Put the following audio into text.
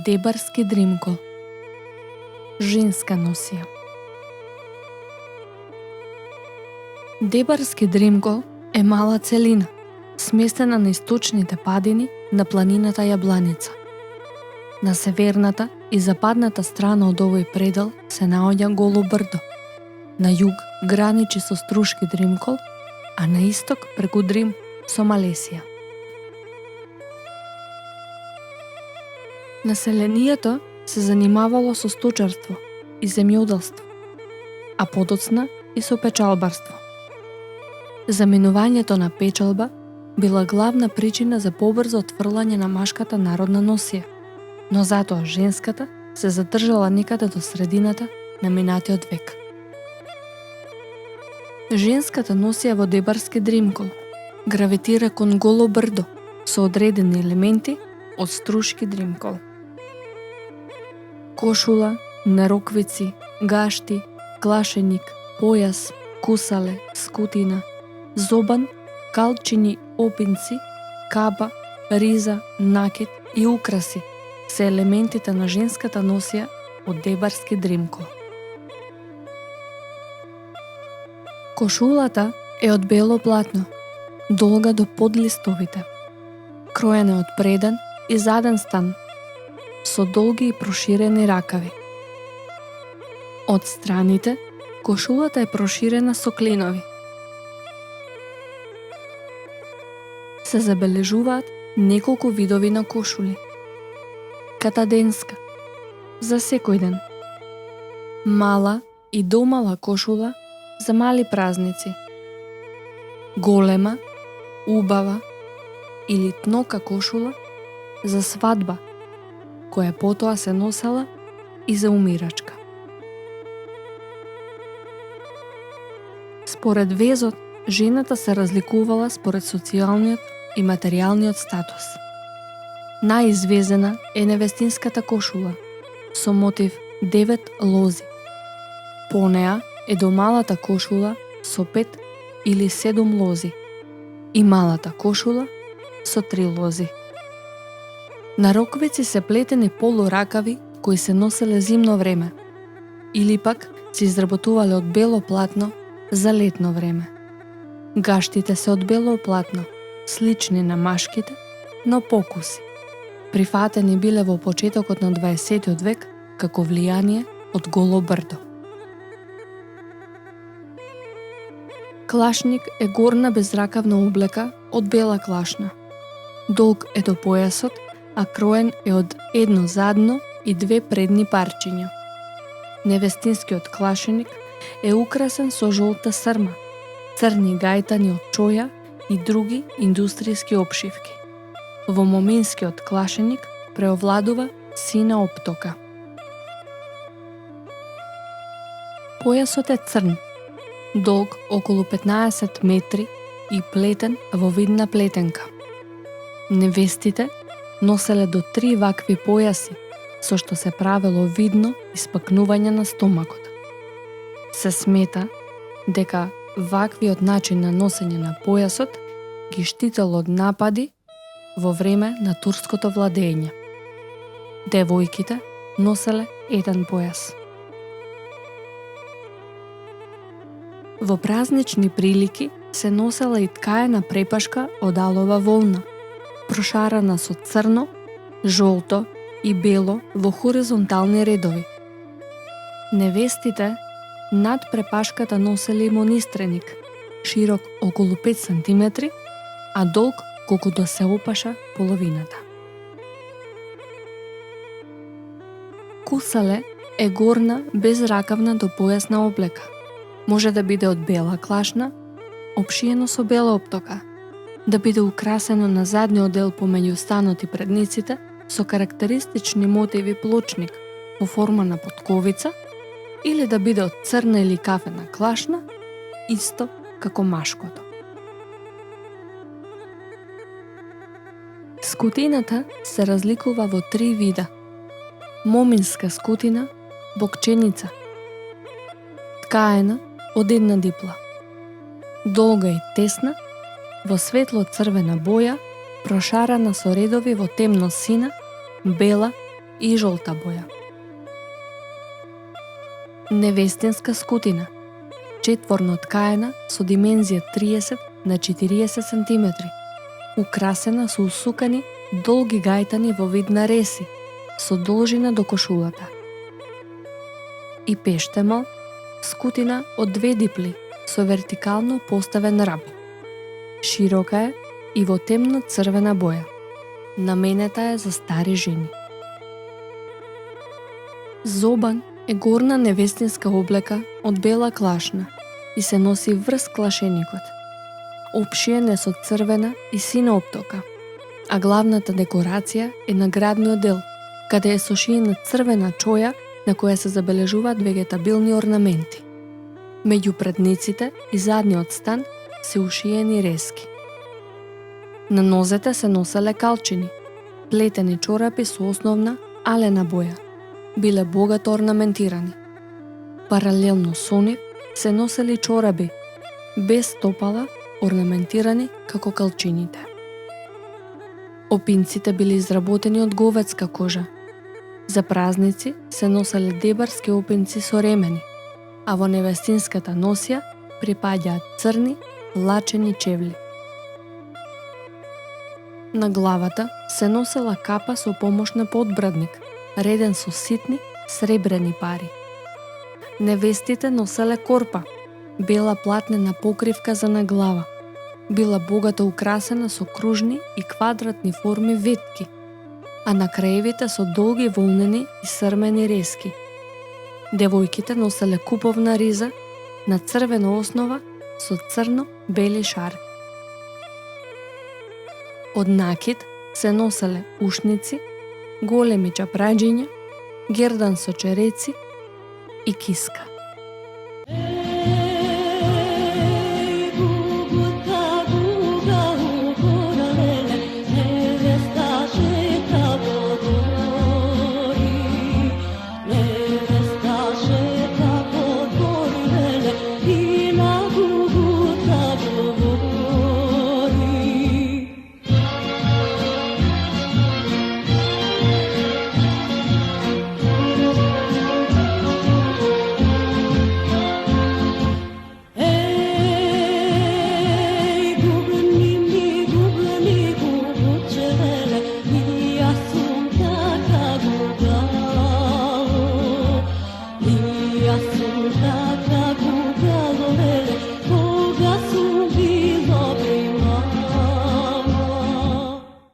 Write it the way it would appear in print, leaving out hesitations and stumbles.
Дебарски дримкол. Женска носија. Дебарски дримкол е мала целина, сместена на источните падини на планината Јабланица. На северната и западната страна од овој предел се наоѓа Голо брдо. На југ граничи со Струшки дримкол, а на исток преку Дрим со Малесија. Населението се занимавало со сточарство и земјоделство, а подоцна и со печалбарство. Заменувањето на печалба била главна причина за побрзо отфрлање на машката народна носија, но затоа женската се задржала некаде до средината на минатиот век. Женската носија во Дебарски дримкол гравитира кон Голо брдо со одредени елементи од Струшки дримкол. Кошула, нароквици, гашти, клашеник, појас, кусале, скутина, зобан, калчини, опинци, каба, риза, накид и украси се елементите на женската носија од Дебарски дримкол. Кошулата е од бело платно, долга до подлистовите, кроена од преден и заден стан, со долги и проширени ракави. Од страните, кошулата е проширена со клинови. Се забележуваат неколку видови на кошули. Катаденска, за секој ден. Мала и домала кошула за мали празници. Голема, убава или тнока кошула за свадба, која потоа се носела и за умирачка. Според везот, жената се разликувала според социјалниот и материјалниот статус. Најизвестна е невестинската кошула со мотив 9 лози. По неа е домалата кошула со 5 или 7 лози и малата кошула со 3 лози. Нароквици се плетени полуракави кои се носеле зимно време или пак се изработувале од бело платно за летно време. Гаштите се од бело платно, слични на машките, но покуси. Прифатени биле во почетокот на 20 век како влијание од Голо брдо. Клашник е горна безракавна облека од бела клашна. Долг е до појасот, а кроен е од едно задно и 2 предни парчиња. Невестинскиот клашеник е украсен со жолта срма, црни гајтани од чоја и други индустријски опшивки. Во моминскиот клашеник преовладува сина оптока. Појасот е црн, долг околу 15 метри и плетен во видна плетенка. Невестите носеле до 3 вакви појаси, со што се правело видно испакнување на стомакот. Се смета дека ваквиот начин на носење на појасот ги штител од напади во време на турското владење. Девојките носеле еден појас. Во празнични прилики се носела и ткаена препашка од алова волна, прошарана со црно, жолто и бело во хоризонтални редови. Невестите над препашката носеле монистреник, широк околу 5 см, а долг колку да се опаша половината. Кусале е горна безракавна до појасна облека. Може да биде од бела клашна, опшиено со бела оптока, да биде украсено на задниот дел помеѓу станот и предниците со карактеристични мотиви плочник во форма на потковица или да биде од црна или кафена клашна, исто како машкото. Скутината се разликува во 3 вида. Моминска скутина, бокченица, ткаена од една дипла, долга и тесна, во светло црвена боја, прошарана со редови во темно сина, бела и жолта боја. Невестинска скутина, четворно ткаена со димензија 30 на 40 см, украсена со усукани долги гајтани во вид на реси, со должина до кошулата. И пештемал, скутина од 2 дипли со вертикално поставен раб. Широка е и во темно црвена боја. Наменета е за стари жени. Зобан е горна невестинска облека од бела клашна и се носи врз клашеникот. Опшиен е со црвена и сина оптока, а главната декорација е наградниот дел, каде е сошиена црвена чоја на која се забележуваат вегетабилни орнаменти. Меѓу предниците и задниот стан се ушиени рески. На нозете се носеле калчини, плетени чорапи со основна алена боја, биле богато орнаментирани. Паралелно со нив се носели чораби без стопала, орнаментирани како калчините. Опинците били изработени од говедска кожа. За празници се носеле дебарски опинци со ремени, а во невестинската носија припаѓаат црни, лачени чевли. На главата се носела капа со помош на подбрадник, реден со ситни, сребрени пари. Невестите носеле корпа, бела платнена покривка за на глава, била богато украсена со кружни и квадратни форми ветки, а на краевите со долги волнени и срмени рески. Девојките носеле куповна риза на црвена основа со црно-бели шарки. Од накид се носеле ушници, големи чапраџиња, гердан со череци и киска.